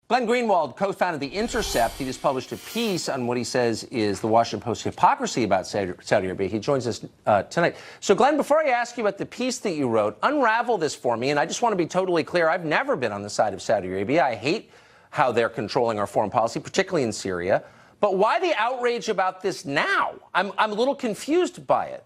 Glenn Greenwald co-founded The Intercept. He just published a piece on what he says is the Washington Post hypocrisy about Saudi Arabia. He joins us tonight. So, Glenn, before I ask you about the piece that you wrote, unravel this for me. And I just want to be totally clear. I've never been on the side of Saudi Arabia. I hate how they're controlling our foreign policy, particularly in Syria. But why the outrage about this now? I'm a little confused by it.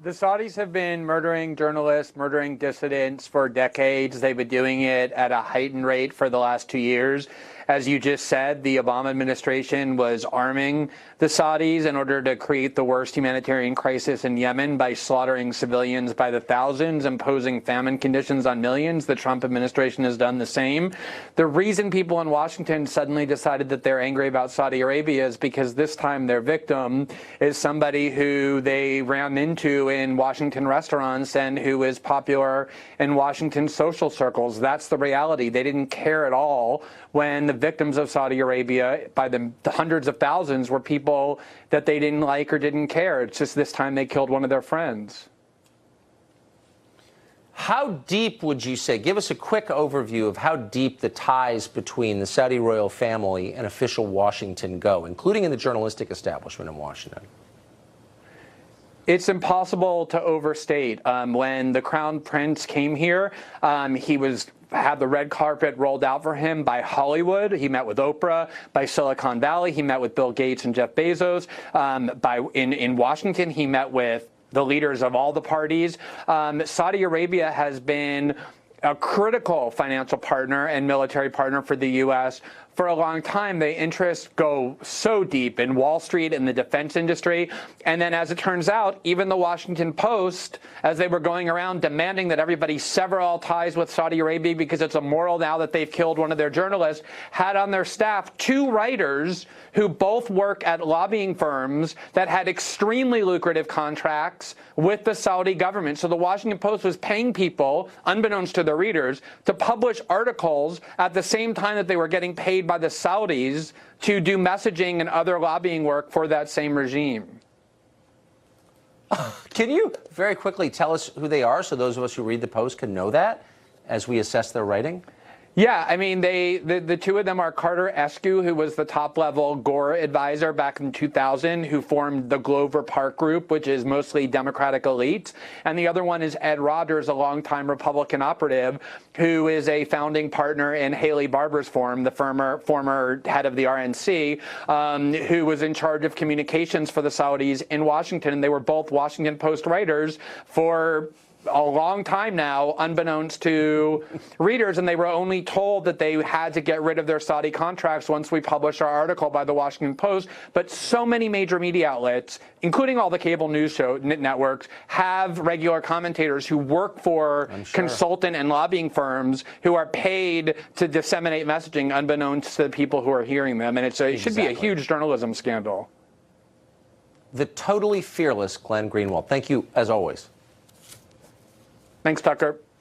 The Saudis have been murdering journalists, murdering dissidents for decades. They've been doing it at a heightened rate for the last 2 years. As you just said, the Obama administration was arming the Saudis in order to create the worst humanitarian crisis in Yemen by slaughtering civilians by the thousands, imposing famine conditions on millions. The Trump administration has done the same. The reason people in Washington suddenly decided that they're angry about Saudi Arabia is because this time their victim is somebody who they ran into in Washington restaurants and who is popular in Washington social circles. That's the reality. They didn't care at all when the victims of Saudi Arabia, by the hundreds of thousands, were people that they didn't like or didn't care. It's just this time they killed one of their friends. How deep would you say, give us a quick overview of how deep the ties between the Saudi royal family and official Washington go, including in the journalistic establishment in Washington? It's impossible to overstate. When the Crown Prince came here, he had the red carpet rolled out for him by Hollywood. He met with Oprah. By Silicon Valley, he met with Bill Gates and Jeff Bezos. In Washington, he met with the leaders of all the parties. Saudi Arabia has been a critical financial partner and military partner for the U.S. for a long time. The interests go so deep in Wall Street and the defense industry. And then, as it turns out, even the Washington Post, as they were going around demanding that everybody sever all ties with Saudi Arabia because it's immoral now that they've killed one of their journalists, had on their staff 2 writers who both work at lobbying firms that had extremely lucrative contracts with the Saudi government. So the Washington Post was paying people, unbeknownst to their readers, to publish articles at the same time that they were getting paid by the Saudis to do messaging and other lobbying work for that same regime. Can you very quickly tell us who they are so those of us who read the Post can know that as we assess their writing? Yeah, I mean, the 2 of them are Carter Eskew, who was the top-level Gore advisor back in 2000, who formed the Glover Park Group, which is mostly Democratic elite. And the other one is Ed Rogers, a longtime Republican operative, who is a founding partner in Haley Barbour's firm, the former head of the RNC, who was in charge of communications for the Saudis in Washington. And they were both Washington Post writers for a long time now, unbeknownst to readers, and they were only told that they had to get rid of their Saudi contracts once we published our article by the Washington Post. But so many major media outlets, including all the cable news networks, have regular commentators who work for consultant and lobbying firms who are paid to disseminate messaging unbeknownst to the people who are hearing them. And it should be a huge journalism scandal. The totally fearless Glenn Greenwald. Thank you, as always. Thanks, Tucker.